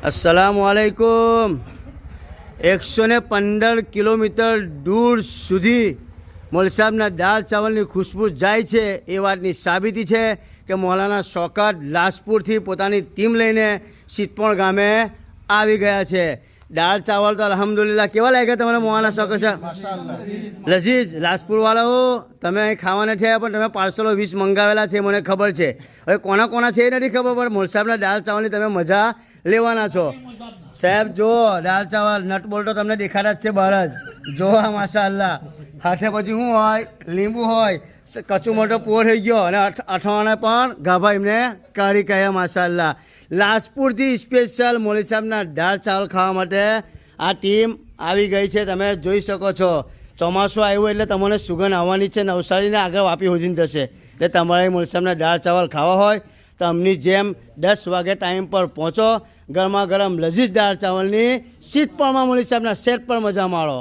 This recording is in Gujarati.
अस्सलामुअलैकुम 115 કિલોમીટર દૂર સુધી મૌલવી સાહેબના દાળ ચાવલની ખુશ્બુ જાય છે એ વાતની સાબિતી છે કે મૌલાના શૌકત લાજપુરથી પોતાની ટીમ લઈને સિટપણ ગામે આવી ગયા છે। દાળ ચાવલ તો અલ્હમ્દુલિલ્લાહ કેવા લાગ્યા તમારે મૌલાના શૌકત છે? લઝીઝ લાજપુરવાળાઓ તમે અહીં ખાવા નથી આવ્યા પણ તમે પાર્સલો 20 મંગાવેલા છે મને ખબર છે। હવે કોના કોના છે એ નથી ખબર પણ મૌલવી સાહેબના દાળ ચાવલની તમે મજા લેવાના છો। સાહેબ જો દાળ ચાવલ નટ બોલ્ટો તમને દેખાતા જ છે બહાર જ જો માશાઅલ્લાહ હાથે પછી શું હોય લીંબુ હોય કચું મોટો પોર થઈ ગયો અને અઠવાણે પણ ગાભા એમને કાઢી કાઢ્યા માશાઅલ્લાહ। લાજપુરથી સ્પેશિયલ મૌલવી સાહેબના દાળ ચાવલ ખાવા માટે આ ટીમ આવી ગઈ છે। તમે જોઈ શકો છો ચોમાસું આવ્યું એટલે તમને સુગંધ આવવાની છે। નવસારીને આગળ વાપી હોજીને જશે એટલે તમારે મૌલવી સાહેબના દાળ ચાવલ ખાવા હોય તો અમની જેમ 10 વાગે ટાઈમ પર પહોંચો। ગરમા ગરમ લઝીઝ દાળ ચાવલની સિટપણમાં મૌલવી સાહેબના સેટ પર મજા માણો।